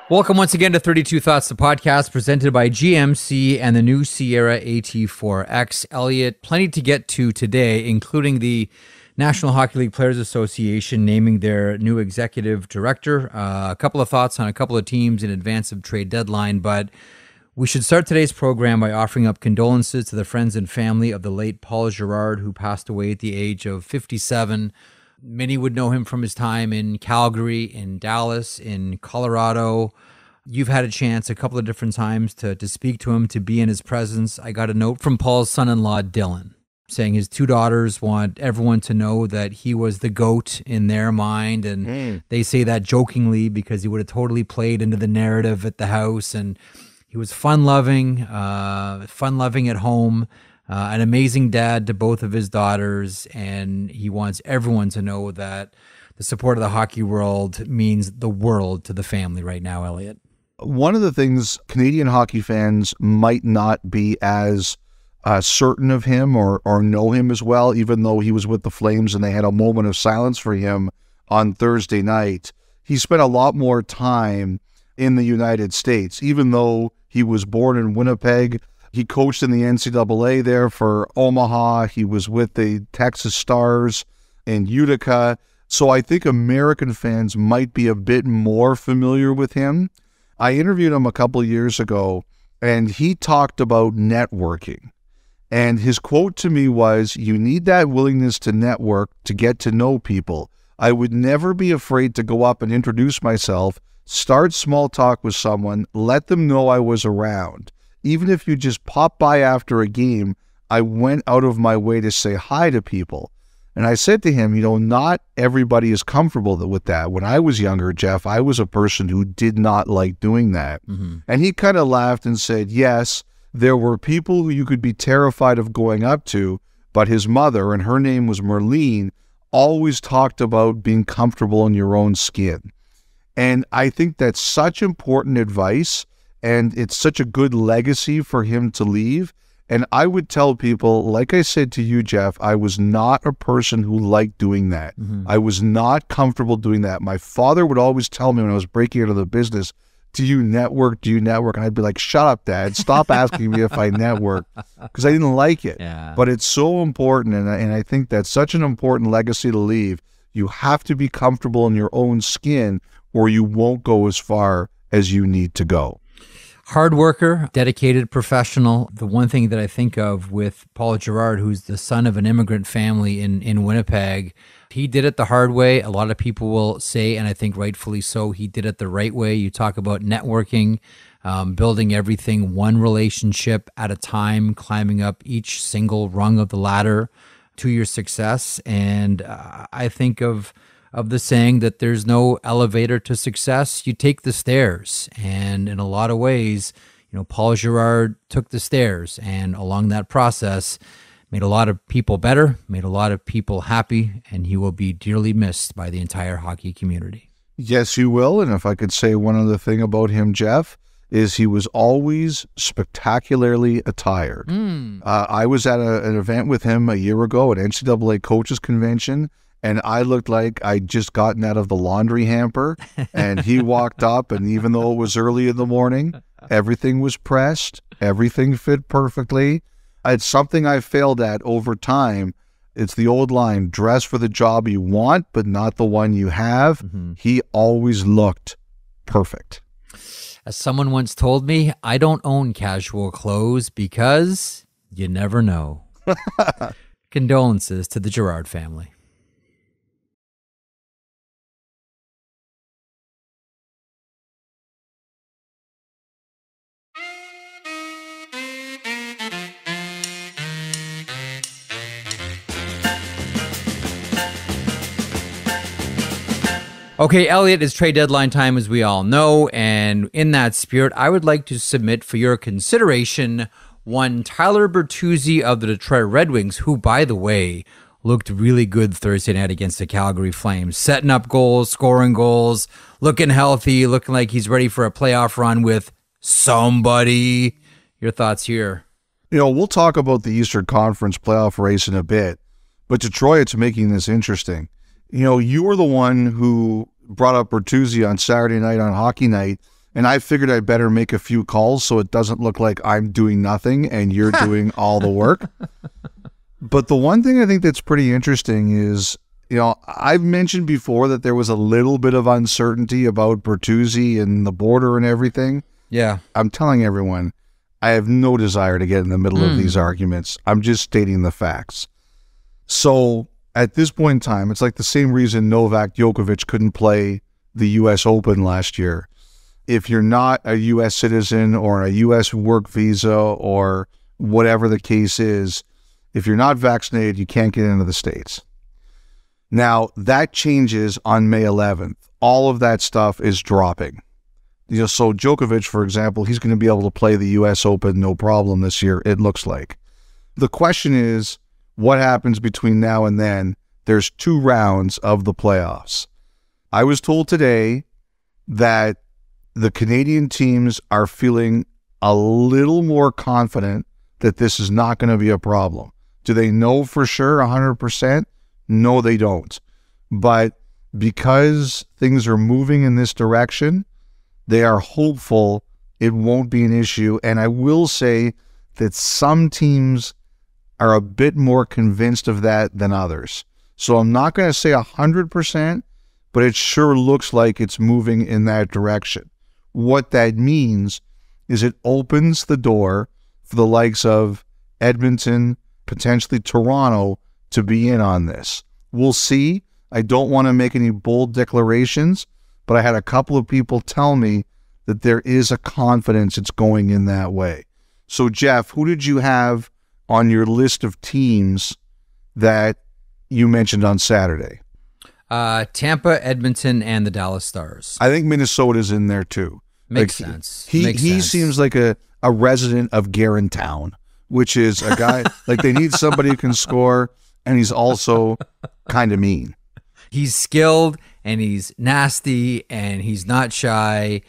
Welcome once again to 32 Thoughts, the podcast presented by GMC and the new Sierra AT4X. Elliotte, plenty to get to today, including the National Hockey League Players Association naming their new executive director. A couple of thoughts on a couple of teams in advance of trade deadline, but we should start today's program by offering up condolences to the friends and family of the late Paul Jerrard, who passed away at the age of 57. Many would know him from his time in Calgary, in Dallas, in Colorado. You've had a chance a couple of different times to speak to him, to be in his presence. I got a note from Paul's son-in-law, Dylan, saying his two daughters want everyone to know that he was the GOAT in their mind. And they say that jokingly because he would have totally played into the narrative at the house. And he was fun-loving at home. An amazing dad to both of his daughters, and he wants everyone to know that the support of the hockey world means the world to the family right now, Elliotte. One of the things Canadian hockey fans might not be as certain of him or know him as well, even though he was with the Flames and they had a moment of silence for him on Thursday night. He spent a lot more time in the United States, even though he was born in Winnipeg. He coached in the NCAA there for Omaha. He was with the Texas Stars in Utica. So I think American fans might be a bit more familiar with him. I interviewed him a couple of years ago, and he talked about networking. And his quote to me was, "You need that willingness to network to get to know people. I would never be afraid to go up and introduce myself, start small talk with someone, let them know I was around. Even if you just pop by after a game, I went out of my way to say hi to people." And I said to him, not everybody is comfortable with that. When I was younger, Jeff, I was a person who did not like doing that. And he kind of laughed and said, yes, there were people who you could be terrified of going up to, but his mother, and her name was Merlene, always talked about being comfortable in your own skin. And I think that's such important advice. And it's such a good legacy for him to leave. And I would tell people, like I said to you, Jeff, I was not a person who liked doing that. I was not comfortable doing that. My father would always tell me when I was breaking into the business, do you network? Do you network? And I'd be like, shut up, Dad. Stop asking me if I network, because I didn't like it. Yeah. But it's so important. And I think that's such an important legacy to leave. You have to be comfortable in your own skin, or you won't go as far as you need to go. Hard worker, dedicated professional. The one thing that I think of with Paul Jerrard, who's the son of an immigrant family in Winnipeg, he did it the hard way. A lot of people will say, and I think rightfully so, he did it the right way. You talk about networking, building everything one relationship at a time, climbing up each single rung of the ladder to your success. And I think of the saying that there's no elevator to success, you take the stairs. And in a lot of ways, Paul Jerrard took the stairs, and along that process made a lot of people better, made a lot of people happy, and he will be dearly missed by the entire hockey community. Yes, you will. And if I could say one other thing about him, Jeff, is he was always spectacularly attired. I was at an event with him a year ago at NCAA Coaches Convention, and I looked like I'd just gotten out of the laundry hamper, and he walked up, and even though it was early in the morning, everything was pressed, everything fit perfectly. It's something I failed at over time. It's the old line, dress for the job you want, but not the one you have. He always looked perfect. As someone once told me, I don't own casual clothes because you never know. Condolences to the Jerrard family. Okay, Elliotte, it's trade deadline time, as we all know, and in that spirit, I would like to submit for your consideration one Tyler Bertuzzi of the Detroit Red Wings, who, by the way, looked really good Thursday night against the Calgary Flames, setting up goals, scoring goals, looking healthy, looking like he's ready for a playoff run with somebody. Your thoughts here? We'll talk about the Eastern Conference playoff race in a bit, but Detroit's making this interesting. You were the one who brought up Bertuzzi on Saturday night on Hockey Night, And I figured I'd better make a few calls so it doesn't look like I'm doing nothing and you're doing all the work. But the one thing I think that's pretty interesting is, I've mentioned before that there was a little bit of uncertainty about Bertuzzi and the border and everything. Yeah. I'm telling everyone, I have no desire to get in the middle of these arguments. I'm just stating the facts. So at this point in time, it's like the same reason Novak Djokovic couldn't play the U.S. Open last year. If you're not a U.S. citizen or a U.S. work visa or whatever the case is, if you're not vaccinated, you can't get into the States. Now, that changes on May 11th. All of that stuff is dropping. So Djokovic, for example, he's going to be able to play the U.S. Open no problem this year, it looks like. The question is, what happens between now and then? There's 2 rounds of the playoffs. I was told today that the Canadian teams are feeling a little more confident that this is not going to be a problem. Do they know for sure 100%? No, they don't. But because things are moving in this direction, they are hopeful it won't be an issue. And I will say that some teams are a bit more convinced of that than others. So I'm not going to say 100%, but it sure looks like it's moving in that direction. What that means is it opens the door for the likes of Edmonton, potentially Toronto, to be in on this. We'll see. I don't want to make any bold declarations, but I had a couple of people tell me that there is a confidence it's going in that way. So, Jeff, who did you have on your list of teams that you mentioned on Saturday? Tampa, Edmonton, and the Dallas Stars. I think Minnesota's in there too. Makes sense. He seems like a resident of Guerintown, which is a guy, like they need somebody who can score, and he's also kind of mean. He's skilled, and he's nasty, and he's not shy.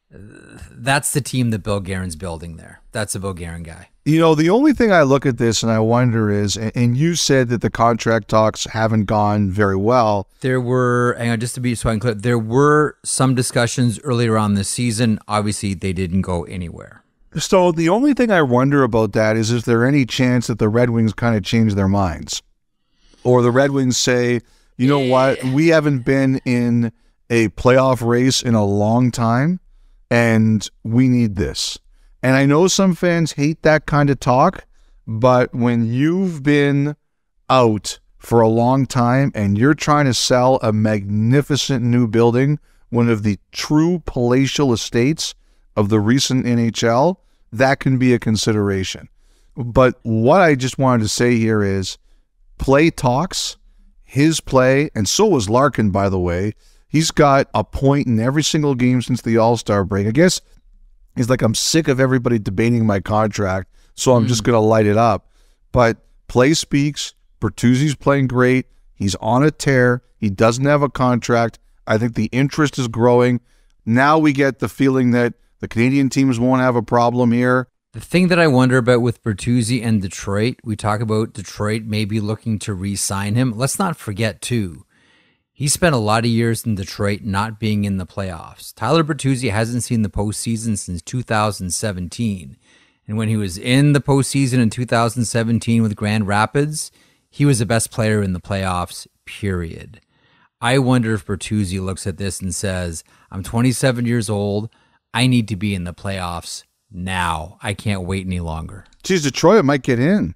That's the team that Bill Guerin's building there. That's a Bill Guerin guy. The only thing I look at this and I wonder is, and you said that the contract talks haven't gone very well. There were, hang on, just to be so I can clear, there were some discussions earlier on this season. Obviously, they didn't go anywhere. So the only thing I wonder about that is there any chance that the Red Wings kind of change their minds? Or the Red Wings say, you know what, we haven't been in a playoff race in a long time, and we need this. And I know some fans hate that kind of talk, but when you've been out for a long time and you're trying to sell a magnificent new building, one of the true palatial estates of the recent NHL, that can be a consideration. But what I just wanted to say here is play talks, his play, and so was Larkin, by the way. He's got a point in every single game since the All-Star break. I guess he's like, I'm sick of everybody debating my contract, so I'm just going to light it up. But play speaks. Bertuzzi's playing great. He's on a tear. He doesn't have a contract. I think the interest is growing. Now we get the feeling that the Canadian teams won't have a problem here. The thing that I wonder about with Bertuzzi and Detroit, we talk about Detroit maybe looking to re-sign him. Let's not forget, too, he spent a lot of years in Detroit not being in the playoffs. Tyler Bertuzzi hasn't seen the postseason since 2017. And when he was in the postseason in 2017 with Grand Rapids, he was the best player in the playoffs, period. I wonder if Bertuzzi looks at this and says, I'm 27 years old. I need to be in the playoffs now. I can't wait any longer. Geez, Detroit might get in.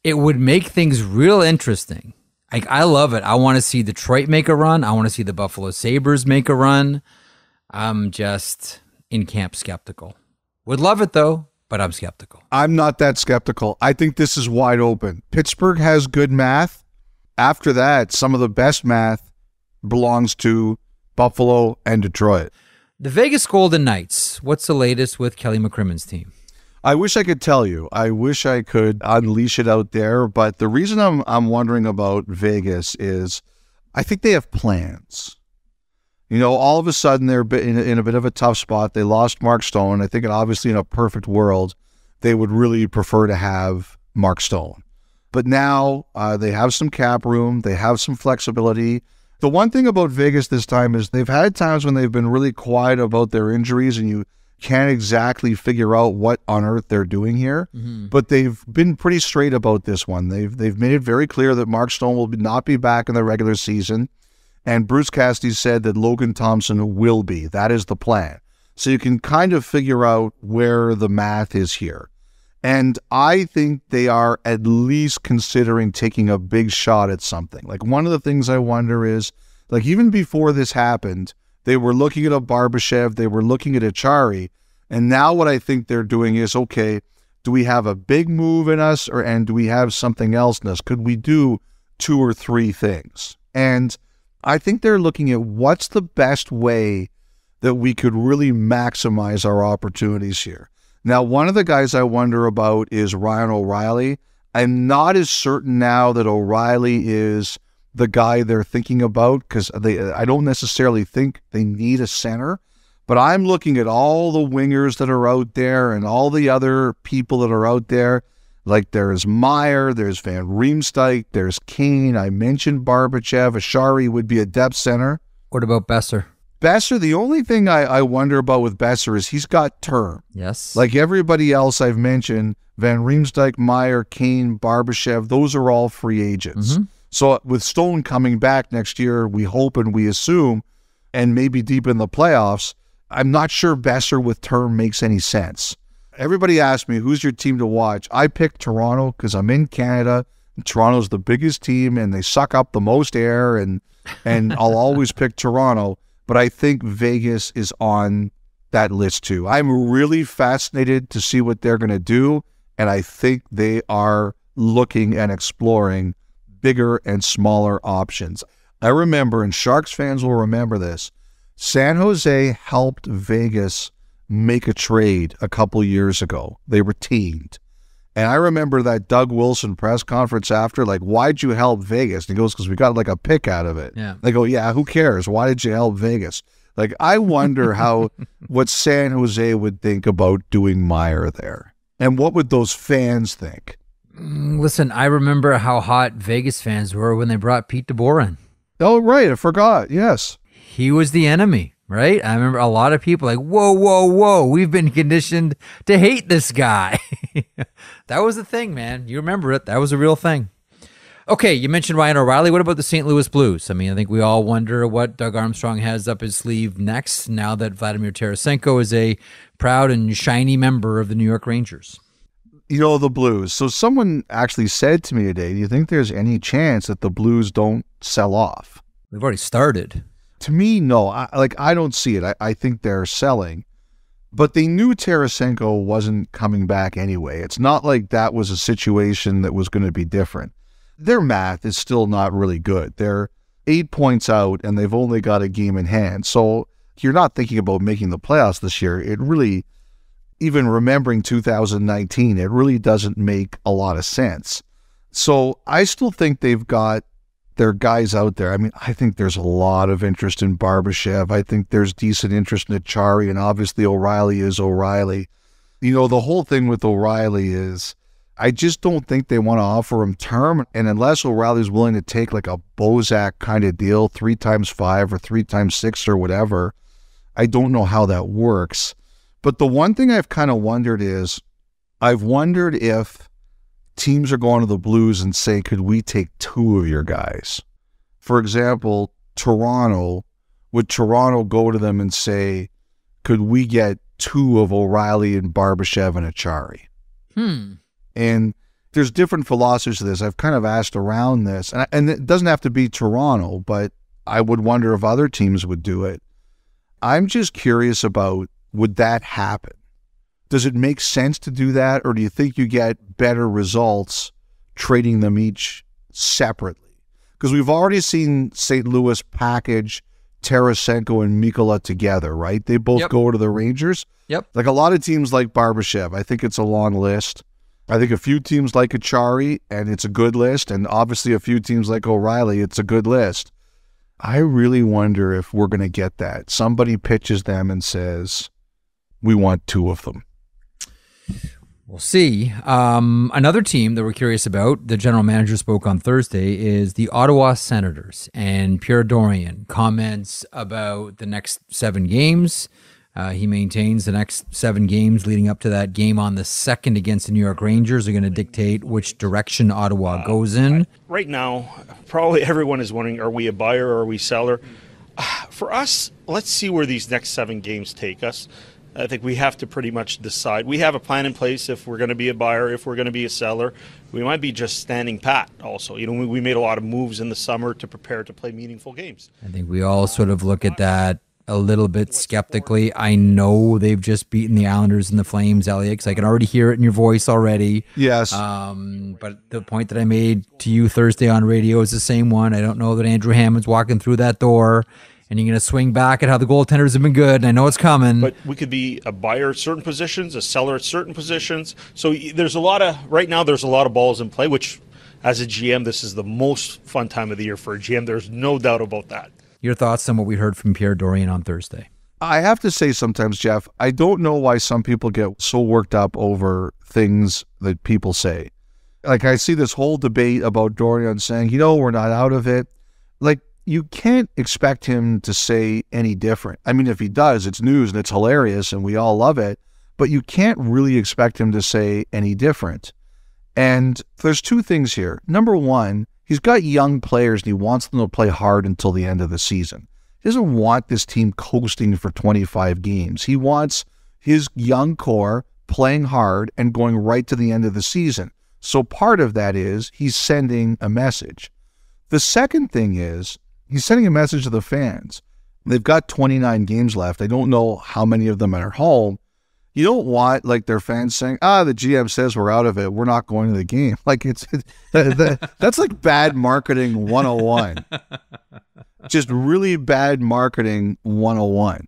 It would make things real interesting. I love it. I want to see Detroit make a run. I want to see the Buffalo Sabres make a run. I'm just in camp skeptical. Would love it, though, but I'm skeptical. I'm not that skeptical. I think this is wide open. Pittsburgh has good math. After that, some of the best math belongs to Buffalo and Detroit. The Vegas Golden Knights. What's the latest with Kelly McCrimmon's team? I wish I could tell you. I wish I could unleash it out there, but the reason I'm wondering about Vegas is I think they have plans. All of a sudden they're in a bit of a tough spot. They lost Mark Stone. I think obviously in a perfect world, they would really prefer to have Mark Stone. But now they have some cap room. They have some flexibility. The one thing about Vegas this time is they've had times when they've been really quiet about their injuries and you can't exactly figure out what on earth they're doing here. But they've been pretty straight about this one. They've made it very clear that Mark Stone will not be back in the regular season. And Bruce Cassidy said that Logan Thompson will be. That is the plan. So you can kind of figure out where the math is here. And I think they are at least considering taking a big shot at something. Like, one of the things I wonder is, like, even before this happened, they were looking at a Barbashev, they were looking at a Chari, and now what I think they're doing is, okay, do we have a big move in us, and do we have something else in us? Could we do 2 or 3 things? And I think they're looking at what's the best way that we could really maximize our opportunities here. Now, one of the guys I wonder about is Ryan O'Reilly. I'm not as certain now that O'Reilly is the guy they're thinking about, because I don't necessarily think they need a center, but I'm looking at all the wingers that are out there and all the other people that are out there. Like, there's Meyer, there's Van Riemsdyk, there's Kane. I mentioned Barbashev. Ashari would be a depth center. What about Besser? Besser, the only thing I wonder about with Besser is he's got term. Yes. Like everybody else I've mentioned, Van Riemsdyk, Meyer, Kane, Barbashev, those are all free agents. So with Stone coming back next year, we hope and we assume, and maybe deep in the playoffs, I'm not sure Besser with term makes any sense. Everybody asks me, who's your team to watch? I picked Toronto because I'm in Canada. And Toronto's the biggest team, and they suck up the most air, and I'll always pick Toronto. But I think Vegas is on that list too. I'm really fascinated to see what they're going to do, and I think they are looking and exploring bigger and smaller options. I remember, and Sharks fans will remember this, San Jose helped Vegas make a trade a couple years ago. They were teamed. And I remember that Doug Wilson press conference after, like, why'd you help Vegas? And he goes, because we got like a pick out of it. Yeah. They go, yeah, who cares? Why did you help Vegas? Like, I wonder what San Jose would think about doing Meyer there. And what would those fans think? Listen, I remember how hot Vegas fans were when they brought Pete DeBoer in. Oh, right. I forgot. Yes. He was the enemy, right? I remember a lot of people like, whoa, whoa, whoa, we've been conditioned to hate this guy. That was the thing, man. You remember it. That was a real thing. Okay, you mentioned Ryan O'Reilly. What about the St. Louis Blues? I mean, I think we all wonder what Doug Armstrong has up his sleeve next, now that Vladimir Tarasenko is a proud and shiny member of the New York Rangers. You know, the Blues. So someone actually said to me today, do you think there's any chance that the Blues don't sell off? They've already started. To me, no. I don't see it. I think they're selling. But they knew Tarasenko wasn't coming back anyway. It's not like that was a situation that was going to be different. Their math is still not really good. They're 8 points out, and they've only got a game in hand. So you're not thinking about making the playoffs this year. It really, even remembering 2019, it really doesn't make a lot of sense. So I still think they've got their guys out there. I mean, I think there's a lot of interest in Barbashev. I think there's decent interest in Achari, and obviously O'Reilly is O'Reilly. You know, the whole thing with O'Reilly is I just don't think they want to offer him term, and unless O'Reilly's willing to take like a Bozak kind of deal, 3x5 or 3x6 or whatever, I don't know how that works. But the one thing I've kind of wondered is, I've wondered if teams are going to the Blues and say, could we take 2 of your guys? For example, Toronto, would Toronto go to them and say, could we get 2 of O'Reilly and Barbashev and Achari? And there's different philosophies to this. I've kind of asked around this, and it doesn't have to be Toronto, but I would wonder if other teams would do it. I'm just curious about, would that happen? Does it make sense to do that, or do you think you get better results trading them each separately? Because we've already seen St. Louis package Tarasenko and Mikkola together, right? They both go to the Rangers. Yep. Like a lot of teams like Barbashev. I think it's a long list. I think a few teams like Achari, and it's a good list. And obviously a few teams like O'Reilly, it's a good list. I really wonder if we're going to get that. Somebody pitches them and says, we want 2 of them. We'll see. Another team that we're curious about, the general manager spoke on Thursday, is the Ottawa Senators. And Pierre Dorion comments about the next 7 games. He maintains the next 7 games leading up to that game on the 2nd against the New York Rangers are going to dictate which direction Ottawa goes in. Right now, probably everyone is wondering, are we a buyer or are we seller? For us, let's see where these next 7 games take us. I think we have to pretty much decide. We have a plan in place if we're going to be a buyer, if we're going to be a seller. We might be just standing pat also. We made a lot of moves in the summer to prepare to play meaningful games. I think we all sort of look at that a little bit skeptically. I know they've just beaten the Islanders and the Flames, Elliotte, because I can already hear it in your voice already. Yes. But the point that I made to you Thursday on radio is the same one. I don't know that Andrew Hammond's walking through that door and you're going to swing back at how the goaltenders have been good, and I know it's coming. But we could be a buyer at certain positions, a seller at certain positions. So there's right now there's a lot of balls in play, which as a GM, this is the most fun time of the year for a GM. There's no doubt about that. Your thoughts on what we heard from Pierre Dorion on Thursday? I have to say sometimes, Jeff, I don't know why some people get so worked up over things that people say. Like, I see this whole debate about Dorion saying, we're not out of it. Like, you can't expect him to say any different. I mean, if he does, it's news and it's hilarious and we all love it, but you can't really expect him to say any different. And there's 2 things here. Number one, he's got young players and he wants them to play hard until the end of the season. He doesn't want this team coasting for 25 games. He wants his young core playing hard and going right to the end of the season. So part of that is he's sending a message. The second thing is he's sending a message to the fans. They've got 29 games left. I don't know how many of them are at home. You don't want their fans saying, the GM says we're out of it, we're not going to the game. Like that's like bad marketing 101. Just really bad marketing 101.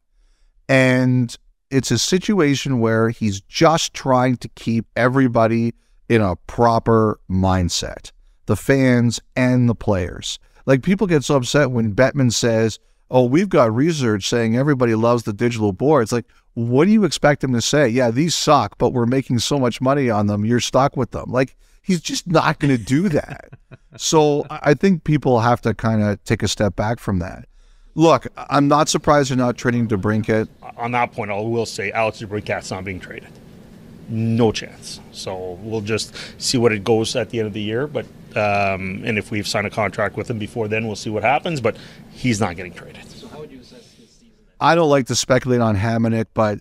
And it's a situation where he's just trying to keep everybody in a proper mindset, the fans and the players. Like, people get so upset when Bettman says, we've got research saying everybody loves the digital boards. Like, what do you expect him to say? Yeah, these suck, but we're making so much money on them, you're stuck with them. Like, he's just not going to do that. So I think people have to kind of take a step back from that. Look, I'm not surprised they're not trading DeBrincat. On that point, I will say Alex DeBrincat's not being traded. No chance. So we'll just see what it goes at the end of the year. But and if we've signed a contract with him before then, we'll see what happens. But he's not getting traded. So how would you assess this season? I don't like to speculate on Hamonic, but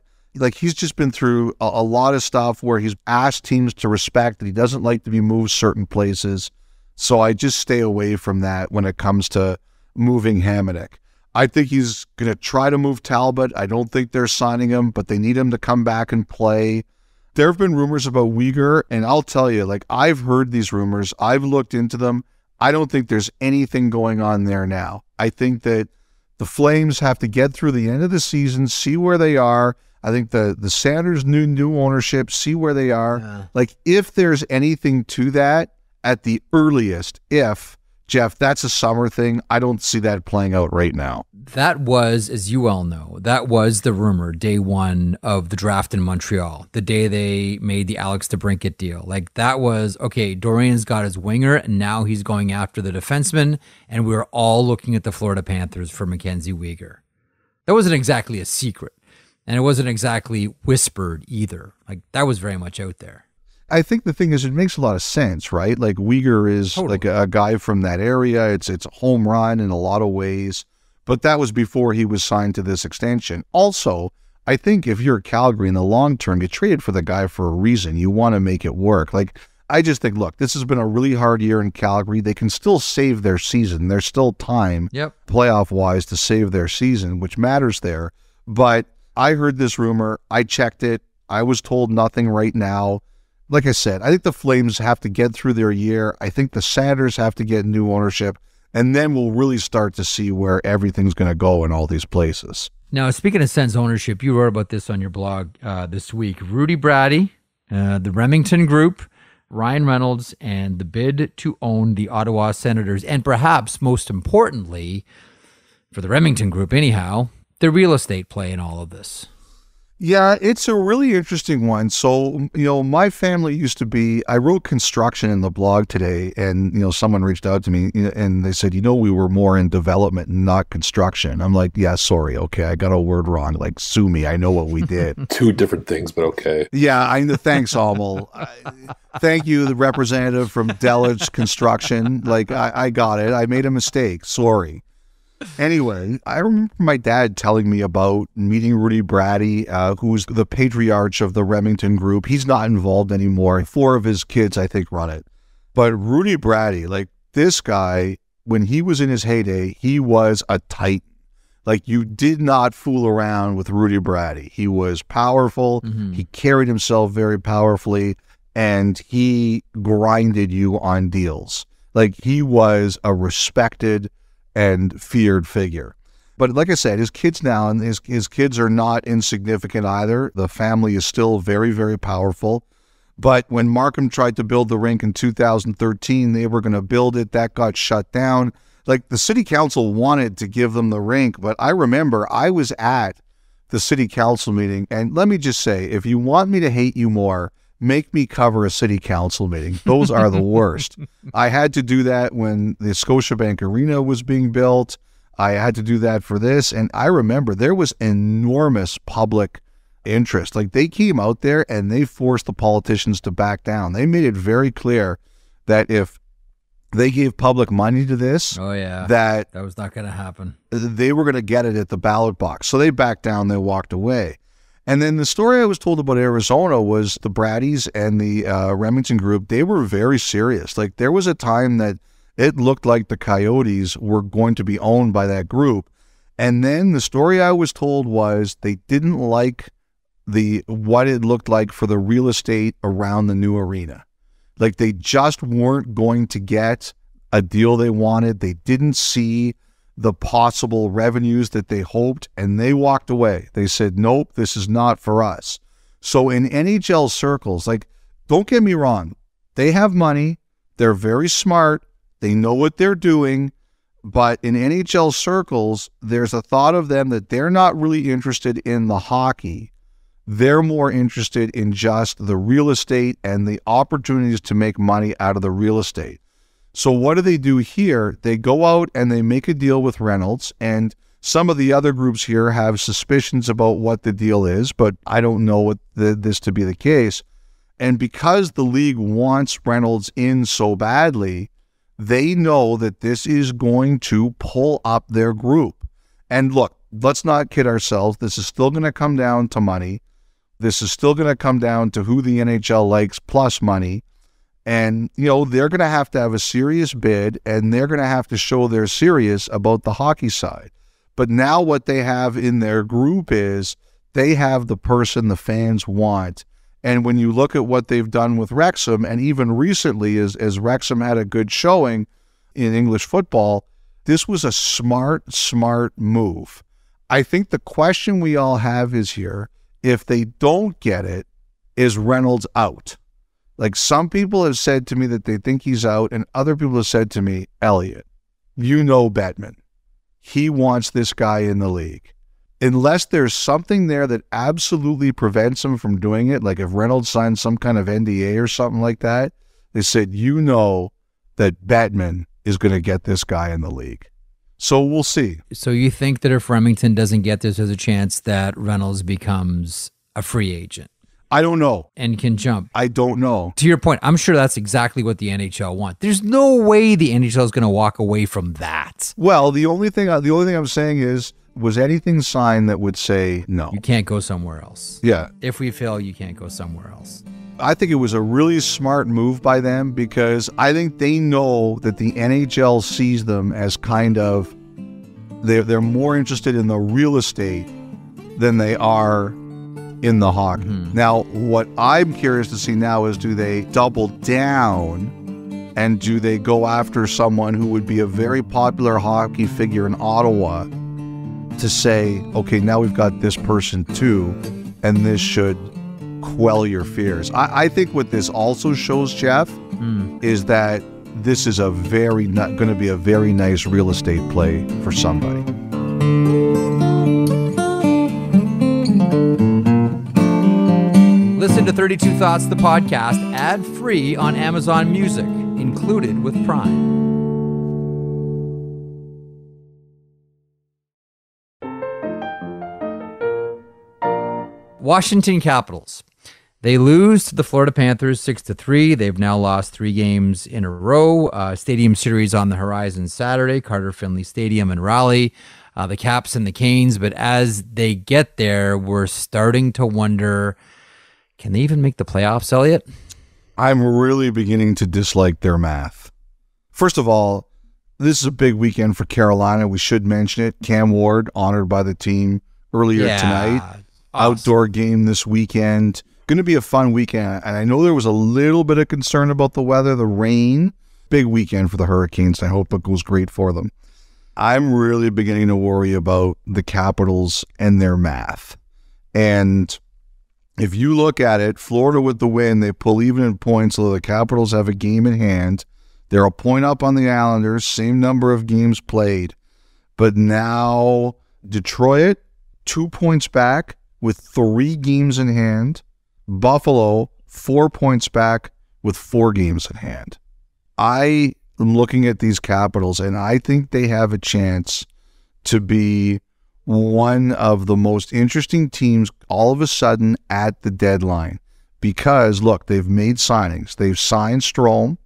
he's just been through a lot of stuff where he's asked teams to respect that he doesn't like to be moved certain places. So I just stay away from that when it comes to moving Hamonic. I think he's going to try to move Talbot. I don't think they're signing him, but they need him to come back and play. There have been rumors about Uyghur, and I'll tell you, I've heard these rumors. I've looked into them. I don't think there's anything going on there now. I think that the Flames have to get through the end of the season, see where they are. I think the Sanders new ownership, see where they are. Yeah. If there's anything to that, at the earliest, Jeff, that's a summer thing. I don't see that playing out right now. That was, as you all know, that was the rumor day one of the draft in Montreal, the day they made the Alex DeBrincat deal. That was, okay, Dorion's got his winger, and now he's going after the defenseman, and we're all looking at the Florida Panthers for Mackenzie Uyghur. That wasn't exactly a secret, and it wasn't exactly whispered either. That was very much out there. I think the thing is, it makes a lot of sense, right? Uyghur is totally. A guy from that area. It's a home run in a lot of ways. But that was before he was signed to this extension. Also, I think if you're Calgary in the long term, you traded for the guy for a reason. You want to make it work. I just think, look, this has been a really hard year in Calgary. They can still save their season. There's still time, playoff-wise, to save their season, which matters there. But I heard this rumor. I checked it. I was told nothing right now. Like I said, I think the Flames have to get through their year. I think the Senators have to get new ownership, and then we'll really start to see where everything's going to go in all these places. Now, speaking of Sens ownership, you wrote about this on your blog this week. Rudy Brady, the Remington Group, Ryan Reynolds, and the bid to own the Ottawa Senators, and perhaps most importantly, for the Remington Group anyhow, the real estate play in all of this. Yeah, it's a really interesting one. So, my family used to be, I wrote construction in the blog today, and, someone reached out to me and they said, we were more in development and not construction. I'm like, yeah, sorry. Okay. I got a word wrong. Like, sue me. I know what we did. Two different things, but okay. Yeah. Thanks, Almal. Thank you, the representative from Delage Construction. Like, I got it. I made a mistake. Sorry. Anyway, I remember my dad telling me about meeting Rudy Brady, who's the patriarch of the Remington Group. He's not involved anymore. 4 of his kids, I think, run it. But Rudy Brady, like this guy, when he was in his heyday, he was a titan. Like, you did not fool around with Rudy Brady. He was powerful. Mm-hmm. He carried himself very powerfully, and he grinded you on deals. Like, he was a respected and feared figure. But like I said, his kids now, and his kids are not insignificant either. The family is still very, very powerful. But when Markham tried to build the rink in 2013, they were going to build it. That got shut down. Like, the city council wanted to give them the rink, but I remember I was at the city council meeting, and let me just say, if you want me to hate you more, make me cover a city council meeting. Those are the worst. I had to do that when the Scotiabank Arena was being built. I had to do that for this. And I remember there was enormous public interest. Like, they came out there and they forced the politicians to back down. They made it very clear that if they gave public money to this, that was not going to happen. They were going to get it at the ballot box. So they backed down, they walked away. And then the story I was told about Arizona was the Bradys and the Remington Group, they were very serious. Like, there was a time that it looked like the Coyotes were going to be owned by that group. And then the story I was told was they didn't like what it looked like for the real estate around the new arena. Like, they just weren't going to get a deal they wanted. They didn't see the possible revenues that they hoped, and they walked away. They said, nope, this is not for us. So in NHL circles, like, don't get me wrong, they have money, they're very smart, they know what they're doing, but in NHL circles, there's a thought of them that they're not really interested in the hockey. They're more interested in just the real estate and the opportunities to make money out of the real estate. So what do they do here? They go out and they make a deal with Reynolds, and some of the other groups here have suspicions about what the deal is, but I don't know this to be the case. And because the league wants Reynolds in so badly, they know that this is going to pull up their group. And look, let's not kid ourselves. This is still going to come down to money. This is still going to come down to who the NHL likes plus money. And, they're going to have a serious bid, and they're going to have to show they're serious about the hockey side. But now what they have in their group is they have the person the fans want. And when you look at what they've done with Wrexham, and even recently as Wrexham had a good showing in English football, this was a smart move. I think the question we all have is here, if they don't get it, is Reynolds out? Like, some people have said to me that they think he's out, and other people have said to me, Elliotte, Bettman, he wants this guy in the league. Unless there's something there that absolutely prevents him from doing it, like if Reynolds signs some kind of NDA or something like that, they said, that Bettman is going to get this guy in the league. So we'll see. So you think that if Remington doesn't get this, there's a chance that Reynolds becomes a free agent? I don't know. And can jump. I don't know. To your point, I'm sure that's exactly what the NHL want. There's no way the NHL is going to walk away from that. Well, the only thing I'm saying is, was anything signed that would say no? You can't go somewhere else. Yeah. If we fail, you can't go somewhere else. I think it was a really smart move by them, because I think they know that the NHL sees them as kind of, they're more interested in the real estate than they are in the hockey. Mm-hmm. Now, what I'm curious to see now is, do they double down and do they go after someone who would be a very popular hockey figure in Ottawa to say, okay, now we've got this person too, and this should quell your fears. I think what this also shows, Jeff, is that this is going to be a very nice real estate play for somebody. listen to 32 Thoughts, the podcast, ad-free on Amazon Music, included with Prime. Washington Capitals. They lose to the Florida Panthers 6-3. They've now lost 3 games in a row. Stadium series on the horizon Saturday, Carter Finley Stadium in Raleigh. The Caps and the Canes. But as they get there, we're starting to wonder, can they even make the playoffs, Elliotte? I'm really beginning to dislike their math. First of all, this is a big weekend for Carolina. We should mention it. Cam Ward, honored by the team earlier tonight. Awesome. Outdoor game this weekend. Going to be a fun weekend. And I know there was a little bit of concern about the weather, the rain. Big weekend for the Hurricanes. I hope it goes great for them. I'm really beginning to worry about the Capitals and their math. And if you look at it, Florida with the win, they pull even in points, so the Capitals have a game in hand. They're a point up on the Islanders, same number of games played. But now Detroit, 2 points back with 3 games in hand. Buffalo, 4 points back with 4 games in hand. I am looking at these Capitals, and I think they have a chance to be one of the most interesting teams all of a sudden at the deadline. Because, look, they've made signings. They've signed Strome.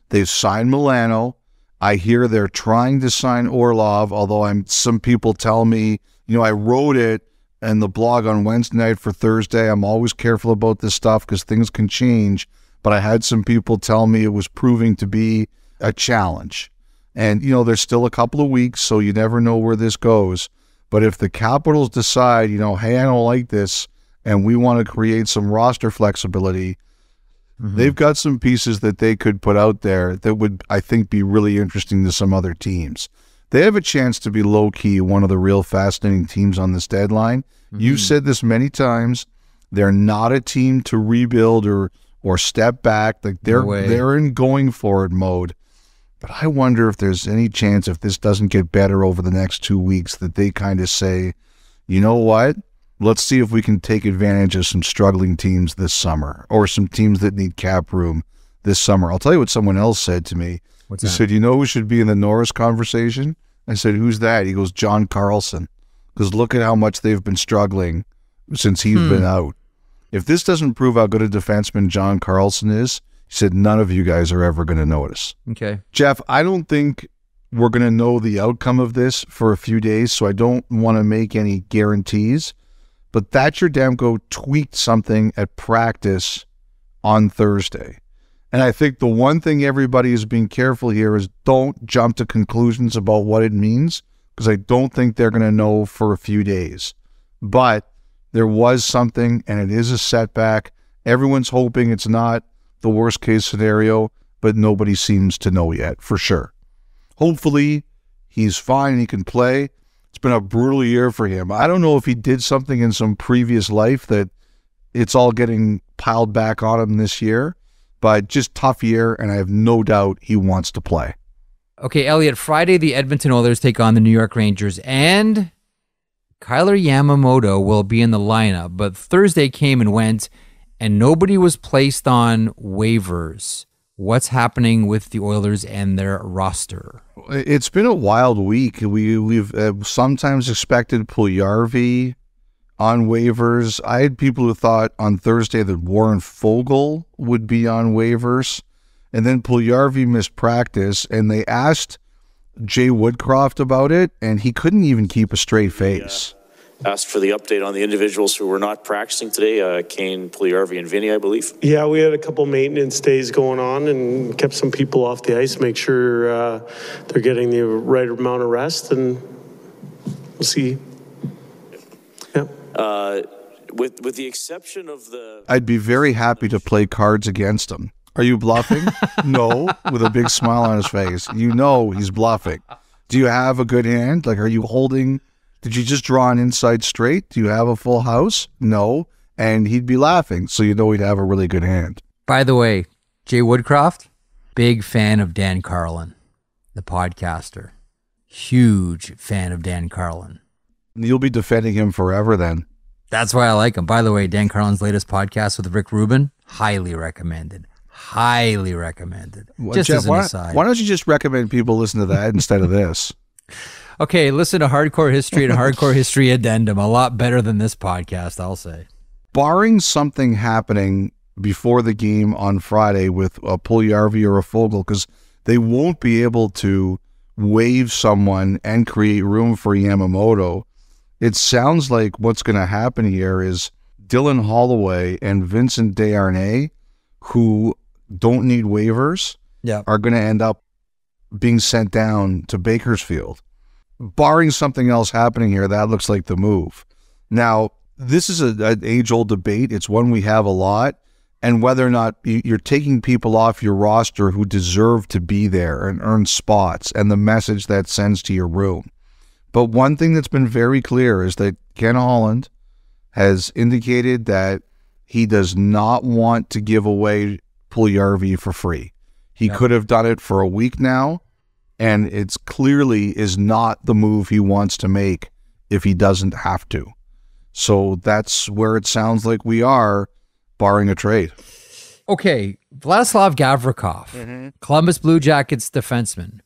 They've signed Milano. I hear they're trying to sign Orlov, although some people tell me, I wrote it in the blog on Wednesday night for Thursday. I'm always careful about this stuff because things can change. But I had some people tell me it was proving to be a challenge. And, there's still a couple of weeks, so you never know where this goes. But if the Capitals decide, hey, I don't like this, and we want to create some roster flexibility, they've got some pieces that they could put out there that would, I think, be really interesting to some other teams. They have a chance to be low-key one of the real fascinating teams on this deadline. You've said this many times. They're not a team to rebuild or step back. Like they're in going for it mode. But I wonder if there's any chance, if this doesn't get better over the next 2 weeks, that they kind of say, you know what? Let's see if we can take advantage of some struggling teams this summer or some teams that need cap room this summer. I'll tell you what someone else said to me. He said, who should be in the Norris conversation? I said, who's that? He goes, John Carlson. Because look at how much they've been struggling since he's been out. If this doesn't prove how good a defenseman John Carlson is, he said, none of you guys are ever going to notice. Okay. Jeff, I don't think we're going to know the outcome of this for a few days, so I don't want to make any guarantees. But Thatcher Demko tweaked something at practice on Thursday. And I think the one thing everybody is being careful here is don't jump to conclusions about what it means, because I don't think they're going to know for a few days. But there was something, and it is a setback. Everyone's hoping it's not the worst case scenario, but nobody seems to know yet for sure. Hopefully he's fine and he can play. It's been a brutal year for him. I don't know if he did something in some previous life that it's all getting piled back on him this year, but just tough year, and I have no doubt he wants to play. Okay, Elliotte, Friday the Edmonton Oilers take on the New York Rangers, and Kyler Yamamoto will be in the lineup, but Thursday came and went, and nobody was placed on waivers. What's happening with the Oilers and their roster? It's been a wild week. We've sometimes expected Puljujarvi on waivers. I had people who thought on Thursday that Warren Foegele would be on waivers, and then Puljujarvi missed practice, and they asked Jay Woodcroft about it, and he couldn't even keep a straight face. Asked for the update on the individuals who were not practicing today, Kane, Puljujarvi, and Vinny, I believe. Yeah, we had a couple maintenance days going on and kept some people off the ice, make sure they're getting the right amount of rest, and we'll see. Yeah. With the exception of the... I'd be very happy to play cards against him. Are you bluffing? No, with a big smile on his face. You know he's bluffing. Do you have a good hand? Like, are you holding... Did you just draw an inside straight? Do you have a full house? No. And he'd be laughing, so you know he'd have a really good hand. By the way, Jay Woodcroft, big fan of Dan Carlin, the podcaster. Huge fan of Dan Carlin. You'll be defending him forever then. That's why I like him. By the way, Dan Carlin's latest podcast with Rick Rubin, highly recommended. Highly recommended. Well, just Jeff, as an aside. why don't you just recommend people listen to that instead of this? Okay, listen to Hardcore History and Hardcore History Addendum. A lot better than this podcast, I'll say. Barring something happening before the game on Friday with a Puljujarvi or a Foegele, because they won't be able to waive someone and create room for Yamamoto, it sounds like what's going to happen here is Dylan Holloway and Vincent Desharnais, who don't need waivers, are going to end up being sent down to Bakersfield. Barring something else happening here, that looks like the move. Now, this is an age-old debate. It's one we have a lot, and whether or not you're taking people off your roster who deserve to be there and earn spots, and the message that sends to your room. But one thing that's been very clear is that Ken Holland has indicated that he does not want to give away Puljujarvi for free. He could have done it for a week now, and it's clearly is not the move he wants to make if he doesn't have to. So that's where it sounds like we are, barring a trade. Okay, Vladislav Gavrikov, Columbus Blue Jackets defenseman,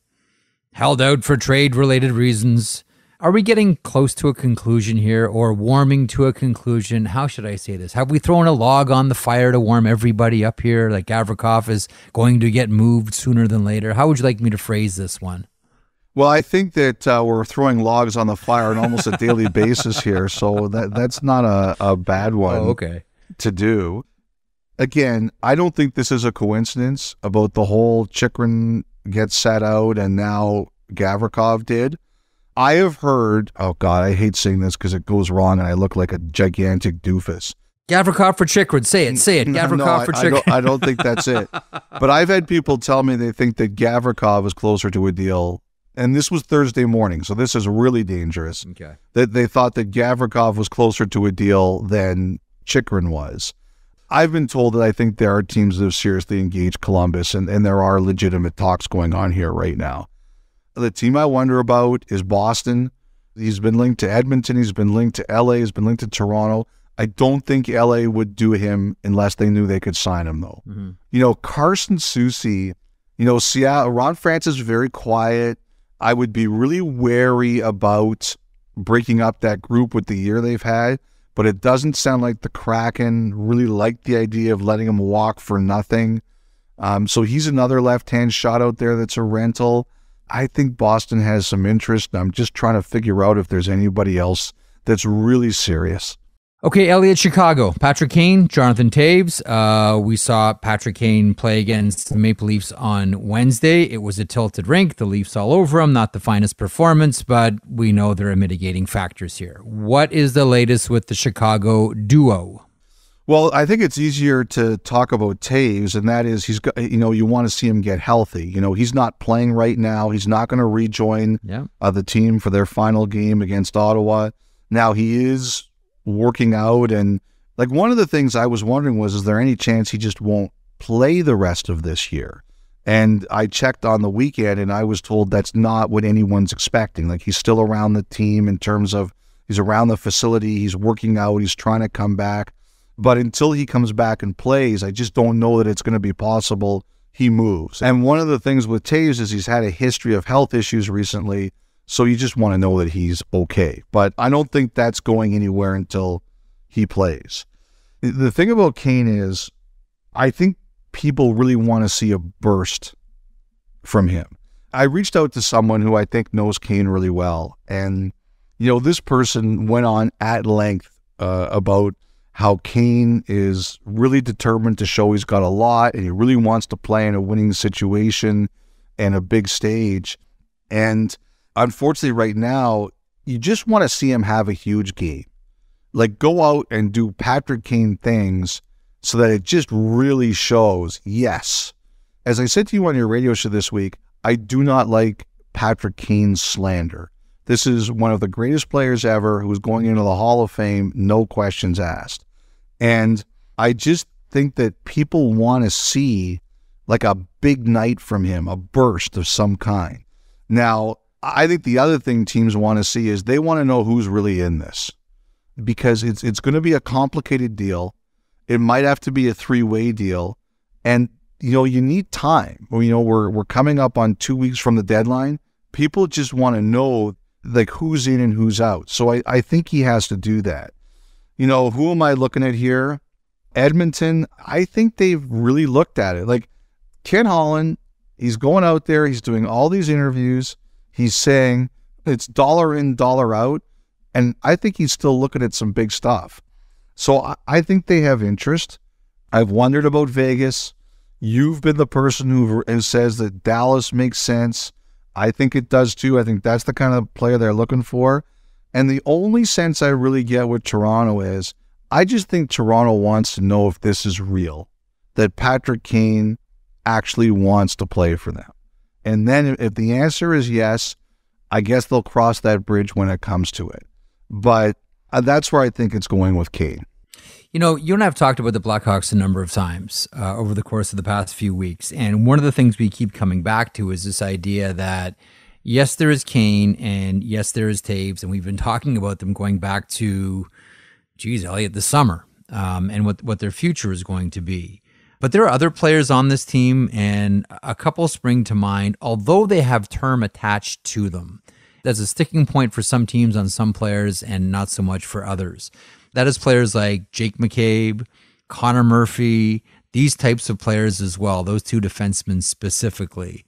held out for trade-related reasons. Are we getting close to a conclusion here or warming to a conclusion? How should I say this? Have we thrown a log on the fire to warm everybody up here? Like Gavrikov is going to get moved sooner than later? How would you like me to phrase this one? Well, I think that we're throwing logs on the fire on almost a daily basis here, so that's not a bad one to do. Again, I don't think this is a coincidence about the whole Chychrun gets sat out and now Gavrikov did. I have heard, oh God, I hate saying this because it goes wrong and I look like a gigantic doofus. Gavrikov for Chychrun. Say it. Gavrikov for Chychrun. I don't think that's it. But I've had people tell me they think that Gavrikov is closer to a deal. And this was Thursday morning, so this is really dangerous. Okay. That they thought that Gavrikov was closer to a deal than Chychrun was. I've been told that I think there are teams that have seriously engaged Columbus, and there are legitimate talks going on here right now. The team I wonder about is Boston. He's been linked to Edmonton. He's been linked to LA. He's been linked to Toronto. I don't think LA would do him unless they knew they could sign him, though. Mm-hmm. You know, Carson Soucy, Seattle, Ron Francis is very quiet. I would be really wary about breaking up that group with the year they've had, but it doesn't sound like the Kraken really like the idea of letting him walk for nothing. So he's another left-hand shot out there that's a rental. I think Boston has some interest. I'm just trying to figure out if there's anybody else that's really serious. Okay, Elliotte, Chicago. Patrick Kane, Jonathan Toews. We saw Patrick Kane play against the Maple Leafs on Wednesday. It was a tilted rink. The Leafs all over him. Not the finest performance, but we know there are mitigating factors here. What is the latest with the Chicago duo? Well, I think it's easier to talk about Toews, and that is he's got, you want to see him get healthy. He's not playing right now. He's not going to rejoin the team for their final game against Ottawa. Now, he is working out, and like one of the things I was wondering was, is there any chance he just won't play the rest of this year? And I checked on the weekend, and I was told that's not what anyone's expecting. Like, he's still around the team in terms of he's around the facility, he's working out, he's trying to come back. But until he comes back and plays, I just don't know that it's going to be possible he moves. And one of the things with Toews is he's had a history of health issues recently, so you just want to know that he's okay. But I don't think that's going anywhere until he plays. The thing about Kane is I think people really want to see a burst from him. I reached out to someone who I think knows Kane really well, and this person went on at length about how Kane is really determined to show he's got a lot and he really wants to play in a winning situation and a big stage. And unfortunately right now, you just want to see him have a huge game. Like, go out and do Patrick Kane things so that it just really shows, yes. As I said to you on your radio show this week, I do not like Patrick Kane's slander. This is one of the greatest players ever who's going into the Hall of Fame, no questions asked. And I just think that people want to see like a big night from him, a burst of some kind. Now, I think the other thing teams want to see is they want to know who's really in this. because it's going to be a complicated deal. It might have to be a 3-way deal. And, you need time. We're coming up on 2 weeks from the deadline. People just want to know, like, who's in and who's out. So I think he has to do that. Who am I looking at here? Edmonton, I think they've really looked at it. Like, Ken Holland, he's going out there. He's doing all these interviews. He's saying it's dollar in, dollar out. And I think he's still looking at some big stuff. So I think they have interest. I've wondered about Vegas. You've been the person who says that Dallas makes sense. I think it does too. I think that's the kind of player they're looking for. And the only sense I really get with Toronto is I just think Toronto wants to know if this is real, that Patrick Kane actually wants to play for them. And then if the answer is yes, I guess they'll cross that bridge when it comes to it. But that's where I think it's going with Kane. You and I have talked about the Blackhawks a number of times over the course of the past few weeks. And one of the things we keep coming back to is this idea that, yes, there is Kane and yes, there is Taves. And we've been talking about them going back to, Elliotte, the summer and what their future is going to be. But there are other players on this team, and a couple spring to mind, although they have term attached to them. That's a sticking point for some teams on some players and not so much for others. That is players like Jake McCabe, Connor Murphy, these types of players as well, those two defensemen specifically.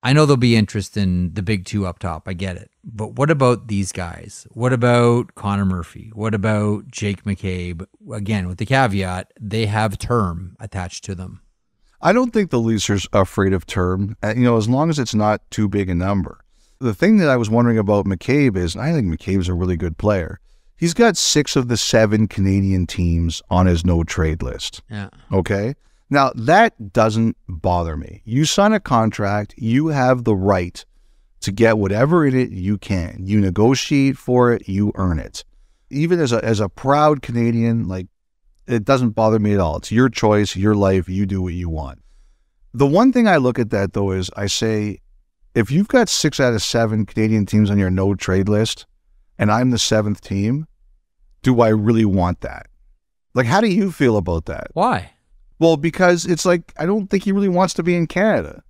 I know there'll be interest in the big two up top. I get it. But what about these guys? What about Connor Murphy? What about Jake McCabe? Again, with the caveat, they have term attached to them. I don't think the Leafs are afraid of term, as long as it's not too big a number. The thing that I was wondering about McCabe is, I think McCabe's a really good player. He's got 6 of the 7 Canadian teams on his no-trade list. Yeah. Okay? Now, that doesn't bother me. You sign a contract, you have the right to get whatever in it you can. You negotiate for it, you earn it. Even as a proud Canadian, like, it doesn't bother me at all. It's your choice, your life, you do what you want. The one thing I look at that, though, is I say, if you've got 6 out of 7 Canadian teams on your no-trade list, and I'm the 7th team, do I really want that? Like, how do you feel about that? Why? Well, because it's like, I don't think he really wants to be in Canada.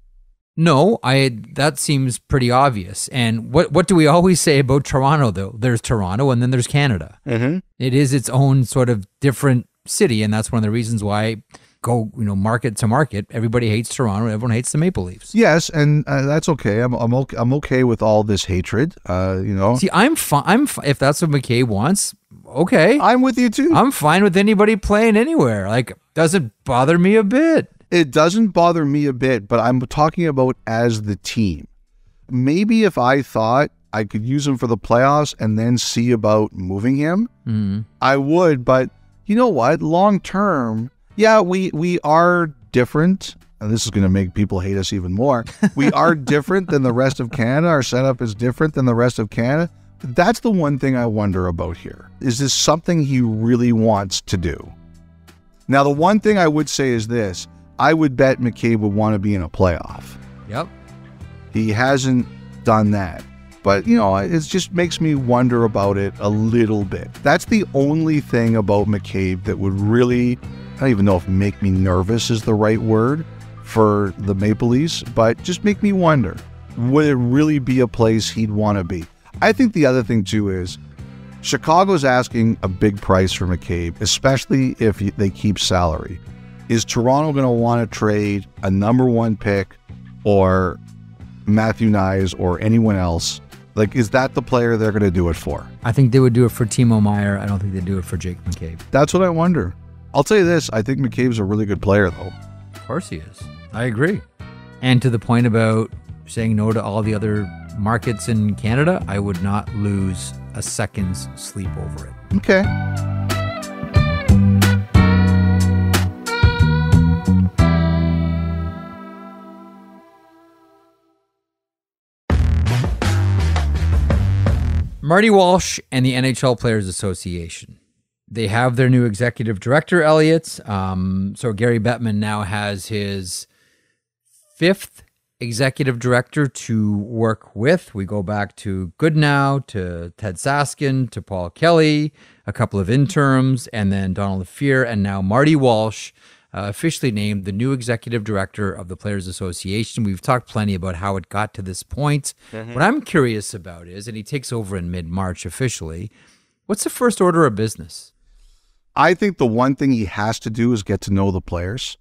No, that seems pretty obvious. And what do we always say about Toronto, though? There's Toronto and then there's Canada. Mm-hmm. It is its own sort of different city, and that's one of the reasons why go market to market. Everybody hates Toronto. Everyone hates the Maple Leafs. Yes, and that's okay. I'm okay with all this hatred. See, I'm fine. If that's what McCabe wants, okay. I'm with you too. I'm fine with anybody playing anywhere. Like, doesn't bother me a bit. It doesn't bother me a bit, but I'm talking about as the team. Maybe if I thought I could use him for the playoffs and then see about moving him, I would. But you know what? Long term, yeah, we are different. And this is going to make people hate us even more. We are different than the rest of Canada. Our setup is different than the rest of Canada. That's the one thing I wonder about here. Is this something he really wants to do? Now, the one thing I would say is this. I would bet McCabe would want to be in a playoff. Yep. He hasn't done that. But, it just makes me wonder about it a little bit. That's the only thing about McCabe that would really, I don't even know if make me nervous is the right word for the Maple Leafs, but just make me wonder, would it really be a place he'd want to be? I think the other thing, too, is Chicago's asking a big price for McCabe, especially if they keep salary. Is Toronto going to want to trade a number 1 pick or Matthew Nyes or anyone else? Like, is that the player they're going to do it for? I think they would do it for Timo Meier. I don't think they'd do it for Jake McCabe. That's what I wonder. I'll tell you this. I think McCabe's a really good player, though. Of course he is. I agree. And to the point about saying no to all the other markets in Canada, I would not lose a second's sleep over it. Okay. Marty Walsh and the NHL Players Association. They have their new executive director, Elliotte. So Gary Bettman now has his 5th executive director to work with. We go back to Goodnow, to Ted Saskin, to Paul Kelly, a couple of interims, and then Donald Fear, and now Marty Walsh, officially named the new executive director of the Players Association. We've talked plenty about how it got to this point. What I'm curious about is, and he takes over in mid-March officially, what's the first order of business? I think the one thing he has to do is get to know the players.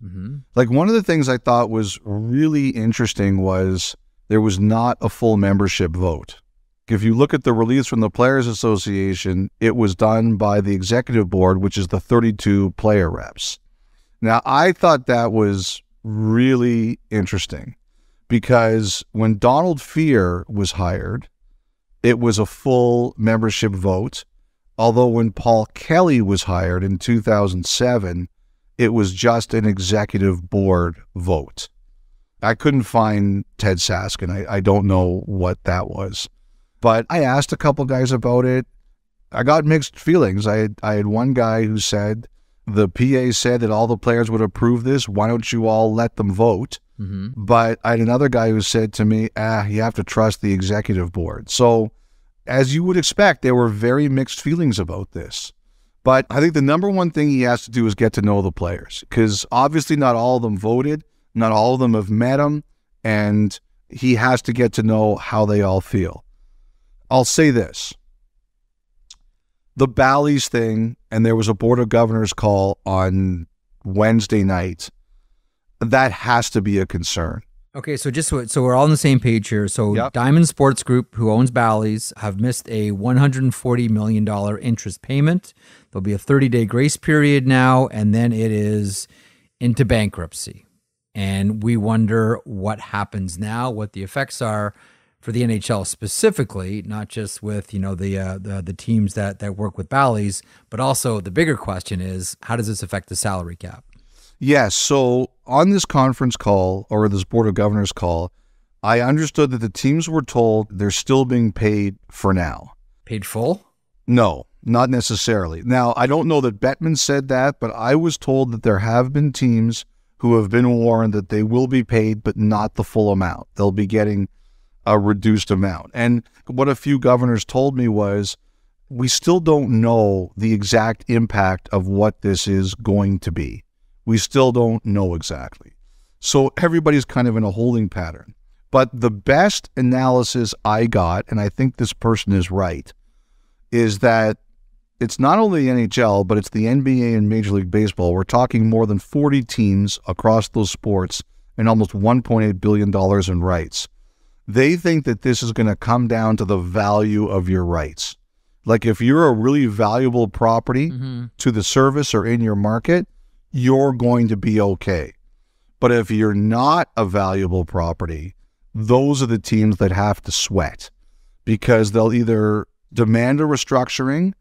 Like, one of the things I thought was really interesting was there was not a full membership vote. If you look at the release from the Players Association, it was done by the executive board, which is the 32 player reps. Now, I thought that was really interesting because when Donald Fear was hired, it was a full membership vote. Although when Paul Kelly was hired in 2007, it was just an executive board vote. I couldn't find Ted Saskin. I don't know what that was. But I asked a couple guys about it. I got mixed feelings. I had one guy who said, the PA said that all the players would approve this. Why don't you all let them vote? But I had another guy who said to me, you have to trust the executive board. So, as you would expect, there were very mixed feelings about this. But I think the number one thing he has to do is get to know the players, because obviously not all of them voted, not all of them have met him, and he has to get to know how they all feel. I'll say this. The Bally's thing, and there was a Board of Governors call on Wednesday night, that has to be a concern. Okay, so so we're all on the same page here. So Diamond Sports Group, who owns Bally's, have missed a $140 million interest payment. There'll be a 30-day grace period now, and then it is into bankruptcy. And we wonder what happens now, what the effects are for the NHL specifically, not just with the teams that work with Bally's, but also the bigger question is, how does this affect the salary cap? Yes. So on this conference call, or this Board of Governors call, I understood that the teams were told they're still being paid for now. Paid full? No, not necessarily. Now, I don't know that Bettman said that, but I was told that there have been teams who have been warned that they will be paid, but not the full amount. They'll be getting a reduced amount. And what a few governors told me was, we still don't know the exact impact of what this is going to be. We still don't know exactly. So everybody's kind of in a holding pattern. But the best analysis I got, and I think this person is right, is that it's not only the NHL, but it's the NBA and Major League Baseball. We're talking more than 40 teams across those sports and almost $1.8 billion in rights. They think that this is going to come down to the value of your rights. Like, if you're a really valuable property to the service or in your market, you're going to be okay. But if you're not a valuable property, those are the teams that have to sweat, because they'll either demand a restructuring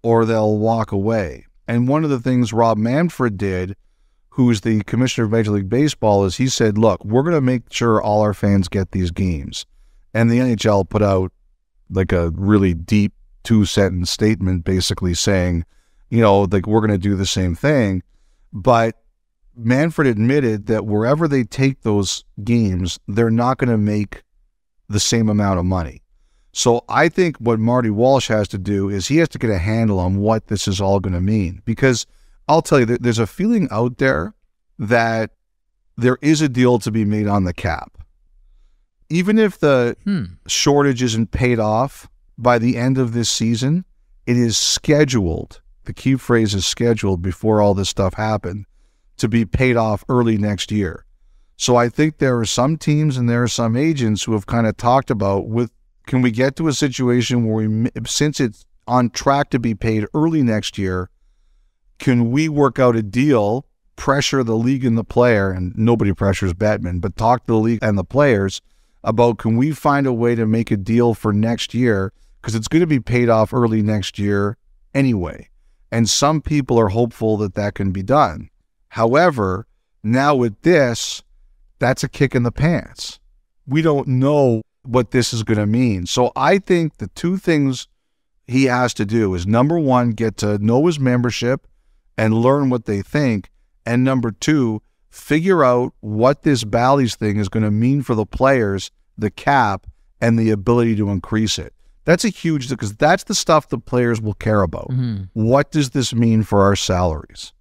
or they'll walk away. And one of the things Rob Manfred did, who's the commissioner of Major League Baseball, is he said, look, we're going to make sure all our fans get these games. And the NHL put out like a really deep 2-sentence statement basically saying, like, we're going to do the same thing. But Manfred admitted that wherever they take those games, they're not going to make the same amount of money. So I think what Marty Walsh has to do is he has to get a handle on what this is all going to mean. Because I'll tell you, there's a feeling out there that there is a deal to be made on the cap. Even if the shortage isn't paid off by the end of this season, it is scheduled. The key phrase is scheduled before all this stuff happened to be paid off early next year. So I think there are some teams and there are some agents who have kind of talked about, can we get to a situation where since it's on track to be paid early next year, can we work out a deal, pressure the league and the player, and nobody pressures Bettman, but talk to the league and the players about, can we find a way to make a deal for next year? Because it's going to be paid off early next year anyway. And some people are hopeful that that can be done. However, now with this, that's a kick in the pants. We don't know what this is going to mean. So I think the two things he has to do is, number one, get to know his membership and learn what they think. And number two, figure out what this Bally's thing is going to mean for the players, the cap, and the ability to increase it. That's a huge, because that's the stuff the players will care about. What does this mean for our salaries?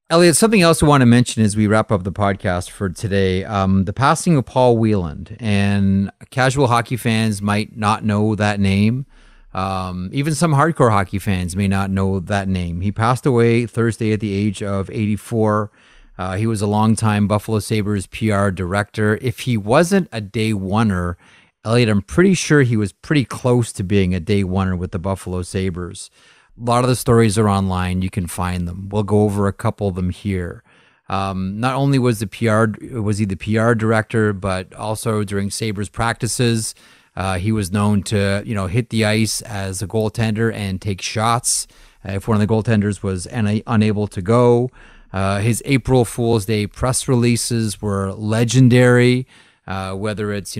Elliotte, something else I want to mention as we wrap up the podcast for today, the passing of Paul Wieland. And casual hockey fans might not know that name. Even some hardcore hockey fans may not know that name. He passed away Thursday at the age of 84. He was a longtime Buffalo Sabres PR director. If he wasn't a day oneer, Elliotte, I'm pretty sure he was pretty close to being a day oneer with the Buffalo Sabres. A lot of the stories are online. You can find them. We'll go over a couple of them here. Not only was he the PR director, but also during Sabres practices, he was known to, hit the ice as a goaltender and take shots if one of the goaltenders was unable to go. His April Fool's Day press releases were legendary. Whether it's,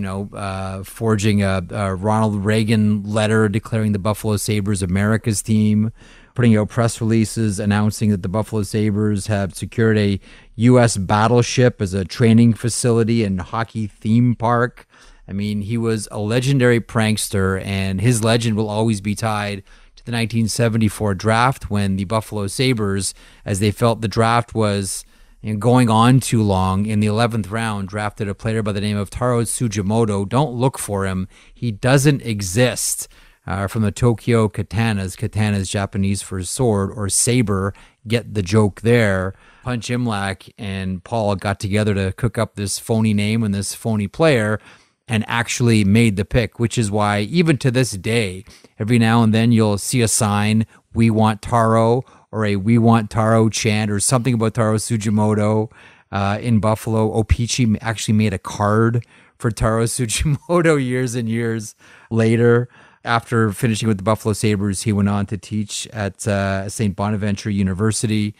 forging a Ronald Reagan letter declaring the Buffalo Sabres America's team, putting out press releases announcing that the Buffalo Sabres have secured a U.S. battleship as a training facility and hockey theme park. I mean, he was a legendary prankster, and his legend will always be tied to the 1974 draft when the Buffalo Sabres, as they felt the draft was going on too long, in the 11th round, drafted a player by the name of Taro Tsujimoto. Don't look for him. He doesn't exist. From the Tokyo Katanas. Katana is Japanese for sword or saber. Get the joke there. Punch Imlach and Paul got together to cook up this phony name and this phony player and actually made the pick, which is why even to this day, every now and then you'll see a sign, "We want Taro," or a "We want Taro" chant, or something about Taro Tsujimoto in Buffalo. O-Pee-Chee actually made a card for Taro Tsujimoto years and years later. After finishing with the Buffalo Sabres, he went on to teach at St. Bonaventure University,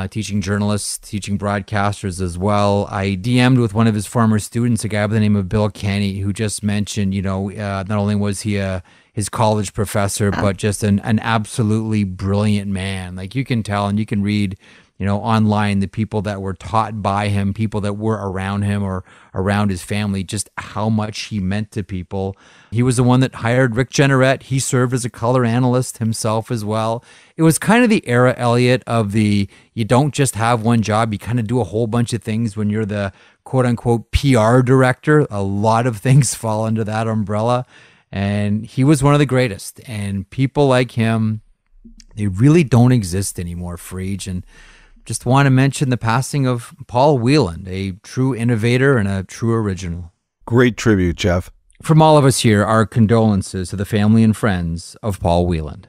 teaching journalists, teaching broadcasters as well. I DM'd with one of his former students, a guy by the name of Bill Kenny, who just mentioned, not only was he his college professor, but just an absolutely brilliant man. Like, you can tell and you can read, online, the people that were taught by him, people that were around him or around his family, just how much he meant to people. He was the one that hired Rick Jeanneret. He served as a color analyst himself as well. It was kind of the era, Elliotte, of you don't just have one job, you kind of do a whole bunch of things when you're the quote-unquote PR director. A lot of things fall under that umbrella. And he was one of the greatest. And people like him, they really don't exist anymore, Frege. And just want to mention the passing of Paul Wieland, a true innovator and a true original. Great tribute, Jeff. From all of us here, our condolences to the family and friends of Paul Wieland.